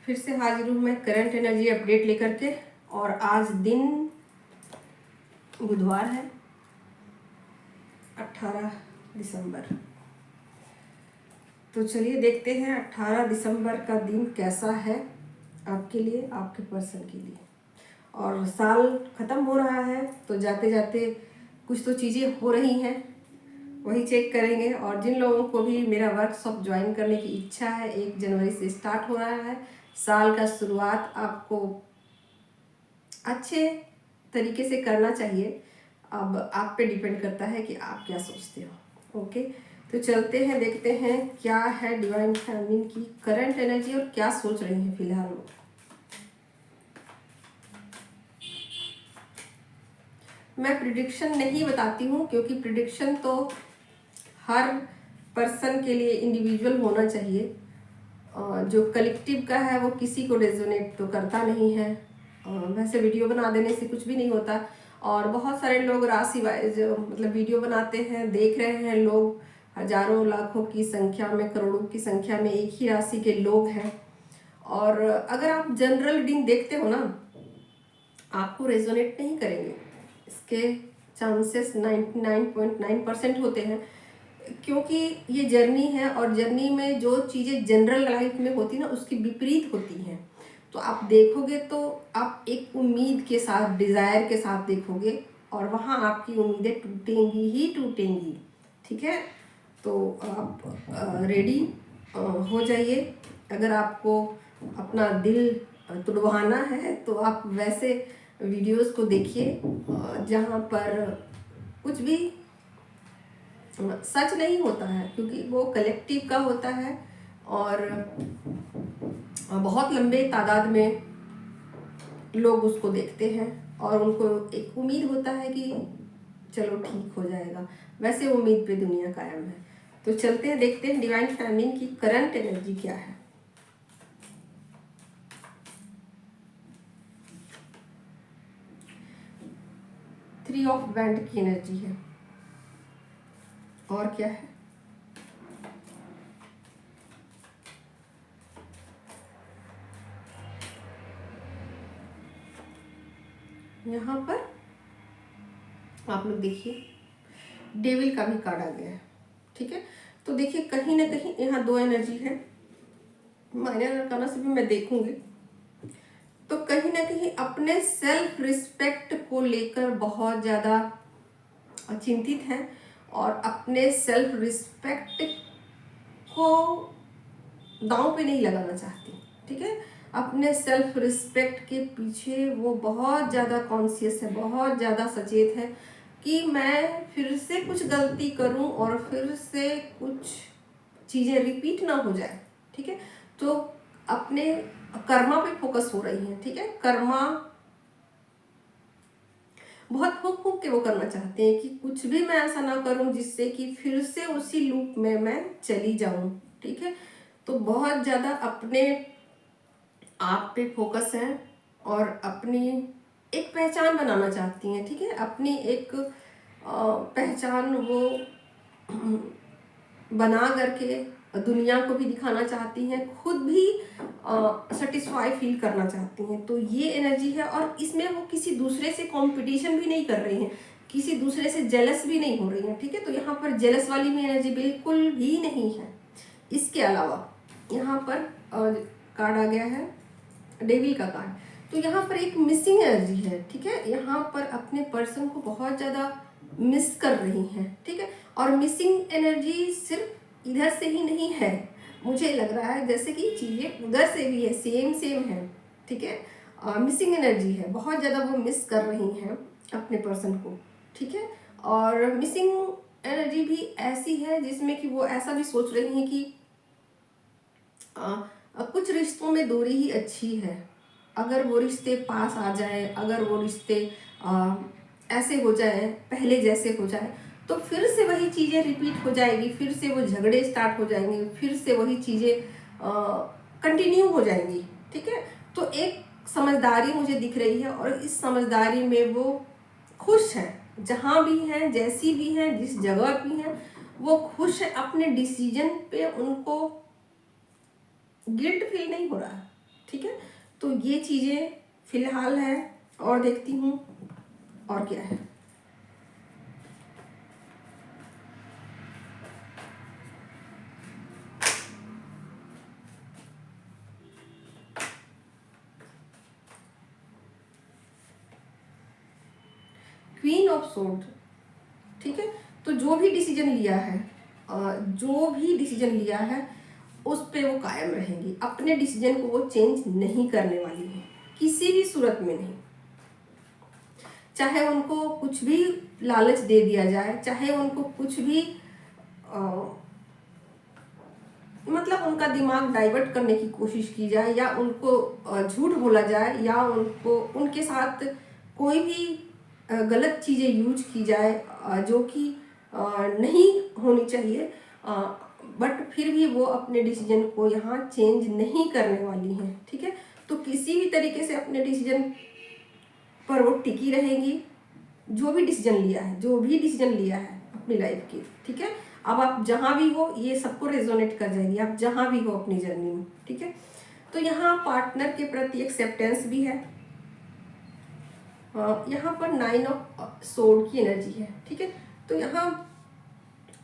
फिर से हाजिर हूँ मैं करंट एनर्जी अपडेट लेकर के। और आज दिन बुधवार है, 18 दिसंबर। तो चलिए देखते हैं 18 दिसंबर का दिन कैसा है आपके लिए, आपके पर्सन के लिए। और साल ख़त्म हो रहा है तो जाते जाते कुछ तो चीज़ें हो रही हैं, वही चेक करेंगे। और जिन लोगों को भी मेरा वर्कशॉप ज्वाइन करने की इच्छा है, 1 जनवरी से स्टार्ट हो रहा है। साल का शुरुआत आपको अच्छे तरीके से करना चाहिए। अब आप पे डिपेंड करता है कि आप क्या सोचते हो। ओके, तो चलते हैं, देखते हैं क्या है डिवाइन फेमिनिन की करंट एनर्जी और क्या सोच रही है फिलहाल वो। मैं प्रिडिक्शन नहीं बताती हूँ क्योंकि प्रिडिक्शन तो हर पर्सन के लिए इंडिविजुअल होना चाहिए। जो कलेक्टिव का है वो किसी को रेजोनेट तो करता नहीं है। वैसे वीडियो बना देने से कुछ भी नहीं होता। और बहुत सारे लोग राशि वाइज मतलब वीडियो बनाते हैं, देख रहे हैं लोग, हजारों लाखों की संख्या में, करोड़ों की संख्या में एक ही राशि के लोग हैं। और अगर आप जनरल रीडिंग देखते हो ना, आपको रेजोनेट नहीं करेंगे, इसके चांसेस 99.9% होते हैं। क्योंकि ये जर्नी है और जर्नी में जो चीज़ें जनरल लाइफ में होती ना उसकी विपरीत होती हैं। तो आप देखोगे तो आप एक उम्मीद के साथ, डिज़ायर के साथ देखोगे और वहाँ आपकी उम्मीदें टूटेंगी ही टूटेंगी। ठीक है, तो आप रेडी हो जाइए। अगर आपको अपना दिल तुड़वाना है तो आप वैसे वीडियोस को देखिए जहाँ पर कुछ भी सच नहीं होता है, क्योंकि वो कलेक्टिव का होता है और बहुत लंबे तादाद में लोग उसको देखते हैं और उनको एक उम्मीद होता है कि चलो ठीक हो जाएगा। वैसे उम्मीद पे दुनिया कायम है। तो चलते हैं, देखते हैं डिवाइन फेमिनिन की करंट एनर्जी क्या है। थ्री ऑफ वैंड की एनर्जी है और क्या है, यहाँ पर आप लोग देखिए डेविल का भी कार्ड आ गया है। ठीक है, तो देखिए कहीं ना कहीं यहाँ 2 एनर्जी है। माइनर अरकाना से भी मैं देखूंगी तो कहीं ना कहीं अपने सेल्फ रिस्पेक्ट को लेकर बहुत ज़्यादा चिंतित हैं और अपने सेल्फ रिस्पेक्ट को दांव पे नहीं लगाना चाहती। ठीक है, अपने सेल्फ रिस्पेक्ट के पीछे वो बहुत ज़्यादा कॉन्शियस है, बहुत ज़्यादा सचेत है कि मैं फिर से कुछ गलती करूं और फिर से कुछ चीज़ें रिपीट ना हो जाए। ठीक है, तो अपने कर्मा पे फोकस हो रही है। ठीक है, कर्मा बहुत फूक के वो करना चाहते हैं कि कुछ भी मैं ऐसा ना करूं जिससे कि फिर से उसी लूप में मैं चली जाऊं। ठीक है, तो बहुत ज़्यादा अपने आप पे फोकस है और अपनी एक पहचान बनाना चाहती हैं। ठीक है, अपनी एक पहचान वो बना करके दुनिया को भी दिखाना चाहती हैं, खुद भी सेटिस्फाई फील करना चाहती हैं। तो ये एनर्जी है और इसमें वो किसी दूसरे से कंपटीशन भी नहीं कर रही हैं, किसी दूसरे से जेलस भी नहीं हो रही हैं। ठीक है, तो यहाँ पर जेलस वाली भी एनर्जी बिल्कुल भी नहीं है। इसके अलावा यहाँ पर कार्ड आ गया है डेविल का कार्ड। तो यहाँ पर एक मिसिंग एनर्जी है। ठीक है, यहाँ पर अपने पर्सन को बहुत ज़्यादा मिस कर रही हैं। ठीक है, और मिसिंग एनर्जी सिर्फ इधर से ही नहीं है, मुझे लग रहा है जैसे कि चीज़ें उधर से भी है, सेम है। ठीक है, मिसिंग एनर्जी है, बहुत ज़्यादा वो मिस कर रही हैं अपने पर्सन को। ठीक है, और मिसिंग एनर्जी भी ऐसी है जिसमें कि वो ऐसा भी सोच रही हैं कि कुछ रिश्तों में दूरी ही अच्छी है। अगर वो रिश्ते पास आ जाए, अगर वो रिश्ते ऐसे हो जाए, पहले जैसे हो जाए, तो फिर से वही चीज़ें रिपीट हो जाएगी, फिर से वो झगड़े स्टार्ट हो जाएंगे, फिर से वही चीज़ें कंटिन्यू हो जाएंगी। ठीक है, तो एक समझदारी मुझे दिख रही है और इस समझदारी में वो खुश है, जहाँ भी हैं, जैसी भी हैं, जिस जगह भी हैं, वो खुश है। अपने डिसीजन पे उनको गिल्ट फील नहीं हो रहा है। ठीक है, तो ये चीज़ें फिलहाल है। और देखती हूँ और क्या है। क्वीन ऑफ सोर्ड, ठीक है, तो जो भी डिसीजन लिया है, जो भी डिसीजन लिया है उस पे वो कायम रहेंगी। अपने डिसीजन को वो चेंज नहीं करने वाली है किसी भी सूरत में नहीं। चाहे उनको कुछ भी लालच दे दिया जाए, चाहे उनको कुछ भी मतलब उनका दिमाग डाइवर्ट करने की कोशिश की जाए, या उनको झूठ बोला जाए, या उनको उनके साथ कोई भी गलत चीज़ें यूज की जाए जो कि नहीं होनी चाहिए, बट फिर भी वो अपने डिसीजन को यहाँ चेंज नहीं करने वाली हैं। ठीक है, तो किसी भी तरीके से अपने डिसीजन पर वो टिकी रहेंगी। जो भी डिसीजन लिया है, जो भी डिसीजन लिया है अपनी लाइफ की, ठीक है, अब आप जहाँ भी हो ये सबको रेजोनेट कर जाएगी, आप जहाँ भी हो अपनी जर्नी में। ठीक है, तो यहाँ पार्टनर के प्रति एक्सेप्टेंस भी है। यहाँ पर 9 ऑफ सोर्ड की एनर्जी है। ठीक है, तो यहाँ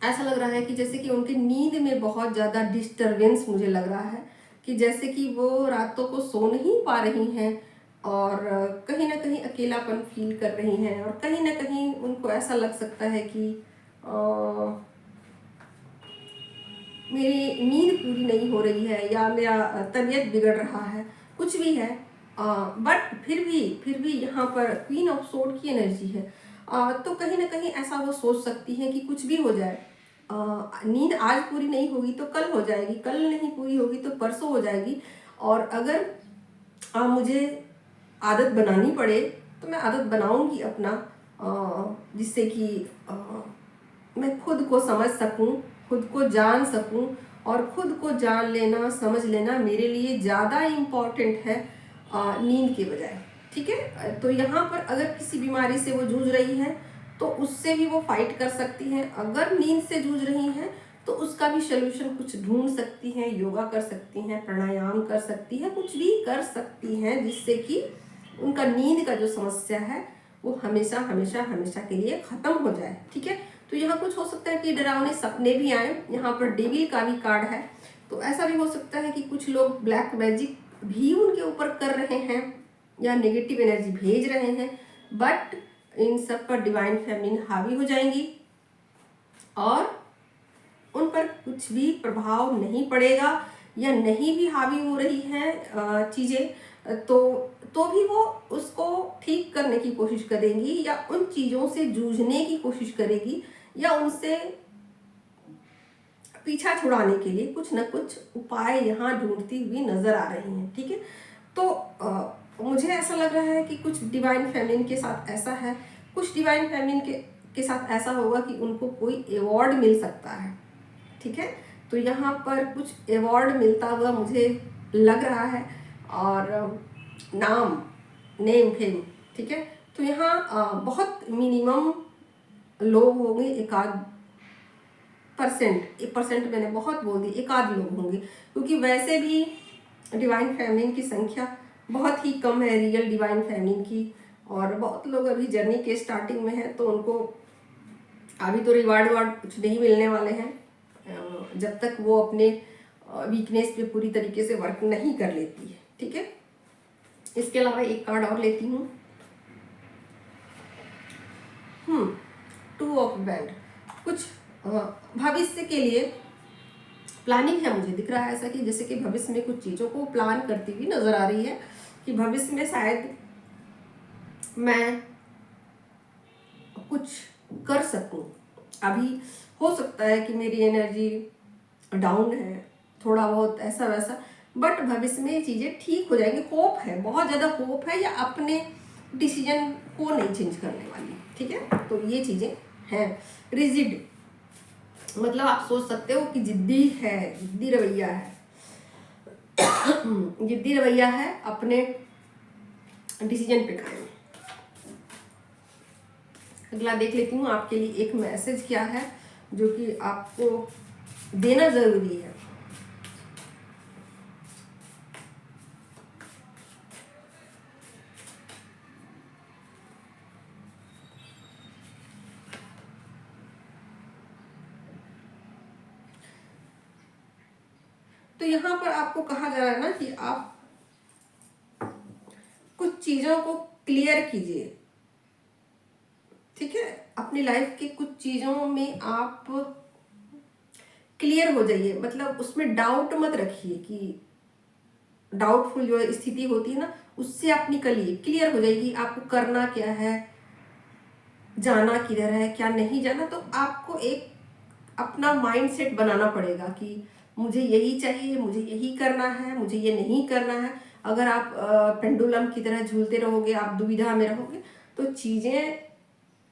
ऐसा लग रहा है कि जैसे कि उनके नींद में बहुत ज़्यादा डिस्टरबेंस मुझे लग रहा है, कि जैसे कि वो रातों को सो नहीं पा रही हैं, और कहीं ना कहीं अकेलापन फील कर रही हैं, और कहीं ना कहीं उनको ऐसा लग सकता है कि मेरी नींद पूरी नहीं हो रही है, या मेरा तबीयत बिगड़ रहा है, कुछ भी है। बट फिर भी यहाँ पर क्वीन ऑफ सोर्ड की एनर्जी है। तो कहीं ना कहीं ऐसा वो सोच सकती हैं कि कुछ भी हो जाए, नींद आज पूरी नहीं होगी तो कल हो जाएगी, कल नहीं पूरी होगी तो परसों हो जाएगी, और अगर मुझे आदत बनानी पड़े तो मैं आदत बनाऊंगी अपना, जिससे कि मैं खुद को समझ सकूं, खुद को जान सकूं, और खुद को जान लेना, समझ लेना मेरे लिए ज़्यादा इम्पॉर्टेंट है नींद के बजाय। ठीक है, तो यहाँ पर अगर किसी बीमारी से वो जूझ रही है तो उससे भी वो फाइट कर सकती हैं। अगर नींद से जूझ रही हैं तो उसका भी सोल्यूशन कुछ ढूंढ सकती हैं, योगा कर सकती हैं, प्राणायाम कर सकती हैं, कुछ भी कर सकती हैं जिससे कि उनका नींद का जो समस्या है वो हमेशा हमेशा हमेशा के लिए खत्म हो जाए। ठीक है, तो यहाँ कुछ हो सकता है कि डरावने सपने भी आए। यहाँ पर डेविल का भी कार्ड है, तो ऐसा भी हो सकता है कि कुछ लोग ब्लैक मैजिक भी उनके ऊपर कर रहे हैं या नेगेटिव एनर्जी भेज रहे हैं, बट इन सब पर डिवाइन फेमिनिन हावी हो जाएंगी और उन पर कुछ भी प्रभाव नहीं पड़ेगा, या नहीं भी हावी हो रही हैं चीज़ें तो भी वो उसको ठीक करने की कोशिश करेंगी, या उन चीज़ों से जूझने की कोशिश करेगी, या उनसे पीछा छुड़ाने के लिए कुछ न कुछ उपाय यहाँ ढूंढती हुई नजर आ रही हैं। ठीक है, तो मुझे ऐसा लग रहा है कि कुछ डिवाइन फेमिनिन के साथ ऐसा है, कुछ डिवाइन फेमिनिन के साथ ऐसा होगा कि उनको कोई अवॉर्ड मिल सकता है। ठीक है, तो यहाँ पर कुछ अवॉर्ड मिलता हुआ मुझे लग रहा है, और नेम फेम। ठीक है, तो यहाँ बहुत मिनिमम लोग होंगे, एकाध परसेंट मैंने बहुत बोल दी, एकाध लोग होंगे, क्योंकि वैसे भी डिवाइन फेमिनिन की संख्या बहुत ही कम है, रियल डिवाइन फेमिनिन की। और बहुत लोग अभी जर्नी के स्टार्टिंग में हैं, तो उनको अभी तो रिवार्ड कुछ नहीं मिलने वाले हैं जब तक वो अपने वीकनेस पे पूरी तरीके से वर्क नहीं कर लेती है। ठीक है, इसके अलावा एक कार्ड और लेती हूँ। 2 ऑफ बैंड, कुछ भविष्य के लिए प्लानिंग है। मुझे दिख रहा है ऐसा कि जैसे कि भविष्य में कुछ चीज़ों को प्लान करती हुई नजर आ रही है, कि भविष्य में शायद मैं कुछ कर सकूं। अभी हो सकता है कि मेरी एनर्जी डाउन है, थोड़ा बहुत ऐसा वैसा, बट भविष्य में ये चीज़ें ठीक हो जाएंगी। होप है, बहुत ज़्यादा होप है, या अपने डिसीजन को नहीं चेंज करने वाली। ठीक है, तो ये चीज़ें हैं। रिजिड मतलब आप सोच सकते हो कि जिद्दी है, जिद्दी रवैया है जिद्दी रवैया है, अपने डिसीजन पे कायम। अगला देख लेती हूँ आपके लिए एक मैसेज क्या है जो कि आपको देना जरूरी है। तो यहाँ पर आपको कहा जा रहा है ना कि आप कुछ चीजों को क्लियर कीजिए, ठीक है। अपनी लाइफ के कुछ चीजों में आप क्लियर हो जाइए, मतलब उसमें डाउट मत रखिए कि डाउटफुल जो स्थिति होती है ना, उससे आप निकलिए, क्लियर हो जाएगी आपको करना क्या है, जाना किधर है, क्या नहीं जाना। तो आपको एक अपना माइंड सेट बनाना पड़ेगा कि मुझे यही चाहिए, मुझे यही करना है, मुझे ये नहीं करना है। अगर आप पेंडुलम की तरह झूलते रहोगे, आप दुविधा में रहोगे, तो चीज़ें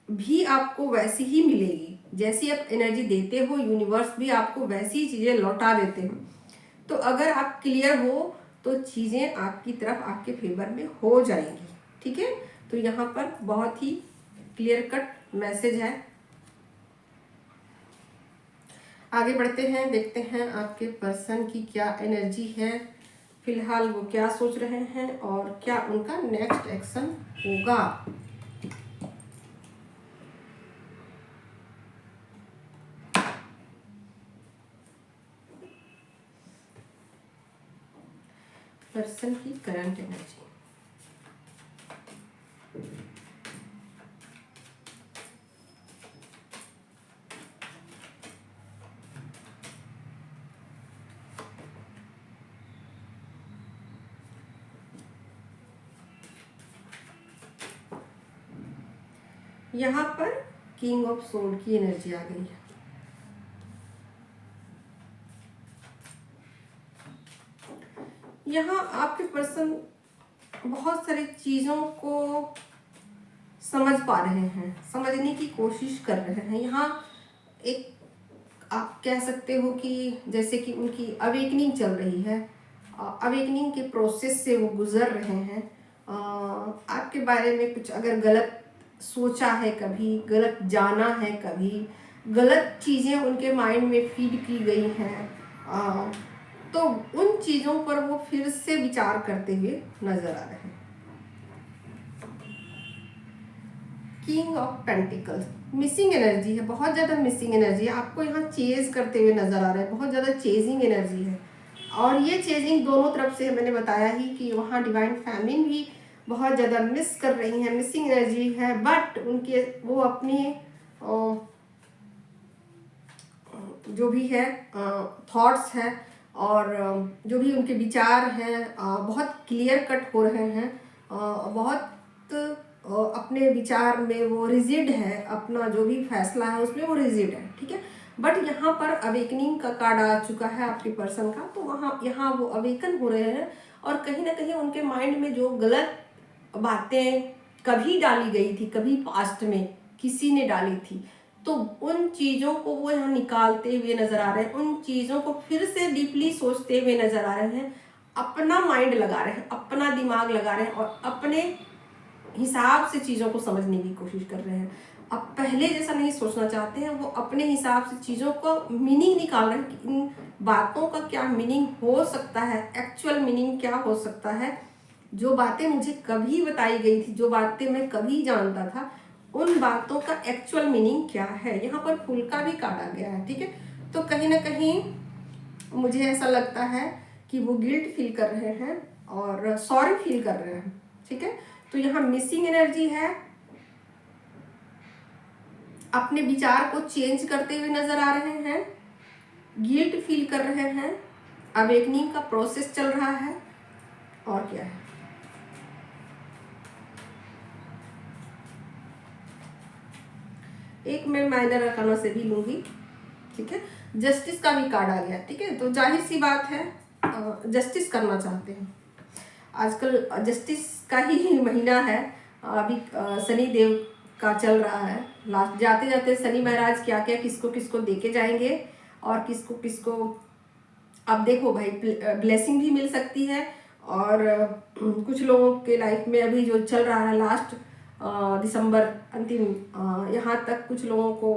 भी आपको वैसी ही मिलेगी। जैसी आप एनर्जी देते हो, यूनिवर्स भी आपको वैसी ही चीज़ें लौटा देते हो। तो अगर आप क्लियर हो तो चीज़ें आपकी तरफ, आपके फेवर में हो जाएंगी, ठीक है। तो यहाँ पर बहुत ही क्लियर कट मैसेज है। आगे बढ़ते हैं, देखते हैं आपके पर्सन की क्या एनर्जी है, फिलहाल वो क्या सोच रहे हैं और क्या उनका नेक्स्ट एक्शन होगा। पर्सन की करंट एनर्जी, यहाँ पर किंग ऑफ सोर्ड की एनर्जी आ गई है। यहाँ आपके पर्सन बहुत सारी चीज़ों को समझ पा रहे हैं, समझने की कोशिश कर रहे हैं। यहाँ एक आप कह सकते हो कि जैसे कि उनकी अवेकनिंग चल रही है, अवेकनिंग के प्रोसेस से वो गुजर रहे हैं। आपके बारे में कुछ अगर गलत सोचा है, कभी गलत जाना है, कभी गलत चीज़ें उनके माइंड में फीड की गई हैं, तो उन चीज़ों पर वो फिर से विचार करते हुए नजर आ रहे हैं। King of pentacles missing energy है, बहुत ज़्यादा मिसिंग एनर्जी है। आपको यहाँ चेज करते हुए नजर आ रहा है, बहुत ज़्यादा चेजिंग एनर्जी है। और ये चेजिंग दोनों तरफ से, मैंने बताया ही कि वहाँ डिवाइन फैमिन भी बहुत ज़्यादा मिस कर रही है, मिसिंग एनर्जी है। बट उनके वो अपनी जो भी है थॉट्स हैं और जो भी उनके विचार हैं बहुत क्लियर कट हो रहे हैं। बहुत अपने विचार में वो रिजिड है, अपना जो भी फैसला है उसमें वो रिजिड है, ठीक है। बट यहाँ पर अवेकनिंग का कार्ड आ चुका है आपके पर्सन का, तो वहाँ यहाँ वो अवेकन हो रहे हैं। और कहीं ना कहीं उनके माइंड में जो गलत बातें कभी डाली गई थी, कभी पास्ट में किसी ने डाली थी, तो उन चीज़ों को वो यहाँ निकालते हुए नजर आ रहे हैं, उन चीज़ों को फिर से डीपली सोचते हुए नजर आ रहे हैं, अपना माइंड लगा रहे हैं, अपना दिमाग लगा रहे हैं और अपने हिसाब से चीज़ों को समझने की कोशिश कर रहे हैं। अब पहले जैसा नहीं सोचना चाहते हैं, वो अपने हिसाब से चीज़ों को मीनिंग निकाल रहे हैं कि इन बातों का क्या मीनिंग हो सकता है, एक्चुअल मीनिंग क्या हो सकता है। जो बातें मुझे कभी बताई गई थी, जो बातें मैं कभी जानता था, उन बातों का एक्चुअल मीनिंग क्या है। यहाँ पर फूल का भी कार्ड आ गया है, ठीक है। तो कहीं ना कहीं मुझे ऐसा लगता है कि वो गिल्ट फील कर रहे हैं और सॉरी फील कर रहे हैं, ठीक है। तो यहाँ मिसिंग एनर्जी है, अपने विचार को चेंज करते हुए नजर आ रहे हैं, गिल्ट फील कर रहे हैं, अवेकनिंग का प्रोसेस चल रहा है। और क्या है, एक मैं माइनर अरकाना से भी लूंगी, ठीक है। जस्टिस का भी कार्ड आ गया, ठीक है। तो जाहिर सी बात है जस्टिस करना चाहते हैं, आजकल जस्टिस का ही महीना है। अभी शनि देव का चल रहा है, लास्ट जाते जाते शनि महाराज क्या क्या किसको किसको देके जाएंगे और किसको किसको। अब देखो भाई, ब्लेसिंग भी मिल सकती है और कुछ लोगों के लाइफ में अभी जो चल रहा है लास्ट दिसंबर अंतिम यहाँ तक कुछ लोगों को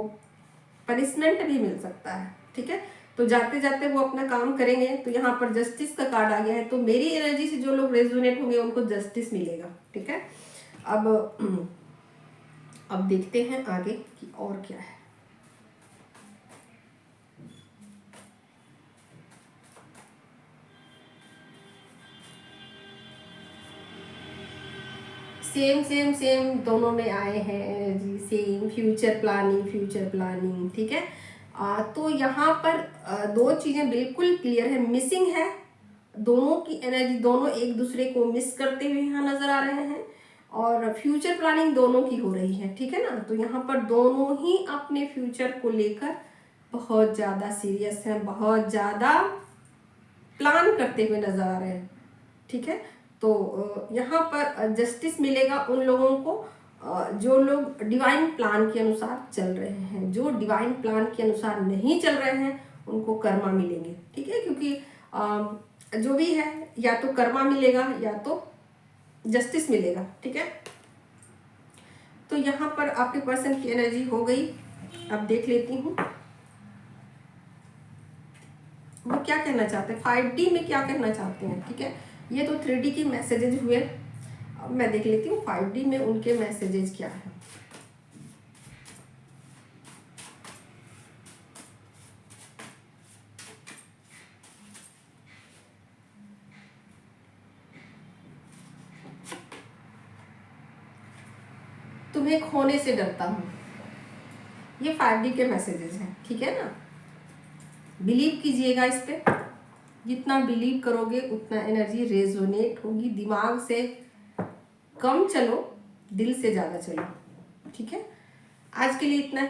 पनिशमेंट भी मिल सकता है, ठीक है। तो जाते जाते वो अपना काम करेंगे। तो यहाँ पर जस्टिस का कार्ड आ गया है, तो मेरी एनर्जी से जो लोग रेजोनेट होंगे उनको जस्टिस मिलेगा, ठीक है। अब देखते हैं आगे कि और क्या है। सेम सेम सेम दोनों में आए हैं एनर्जी, सेम फ्यूचर प्लानिंग, ठीक है। तो यहाँ पर दो चीज़ें बिल्कुल क्लियर है, मिसिंग है, दोनों की एनर्जी, दोनों एक दूसरे को मिस करते हुए यहाँ नजर आ रहे हैं, और फ्यूचर प्लानिंग दोनों की हो रही है, ठीक है ना। तो यहाँ पर दोनों ही अपने फ्यूचर को लेकर बहुत ज़्यादा सीरियस हैं, बहुत ज़्यादा प्लान करते हुए नजर आ रहे हैं, ठीक है। तो यहाँ पर जस्टिस मिलेगा उन लोगों को जो लोग डिवाइन प्लान के अनुसार चल रहे हैं। जो डिवाइन प्लान के अनुसार नहीं चल रहे हैं उनको कर्मा मिलेंगे, ठीक है। क्योंकि जो भी है, या तो कर्मा मिलेगा या तो जस्टिस मिलेगा, ठीक है। तो यहाँ पर आपके पर्सन की एनर्जी हो गई। अब देख लेती हूँ वो क्या कहना चाहते हैं, 5D में क्या कहना चाहते हैं, ठीक है। ये तो 3D के मैसेजेस हुए। अब मैं देख लेती हूँ 5D में उनके मैसेजेस क्या है। तुम्हें खोने से डरता हूँ, ये 5D के मैसेजेस हैं, ठीक है ना। बिलीव कीजिएगा इस पे, जितना बिलीव करोगे उतना एनर्जी रेजोनेट होगी। दिमाग से कम चलो, दिल से ज़्यादा चलो, ठीक है। आज के लिए इतना ही।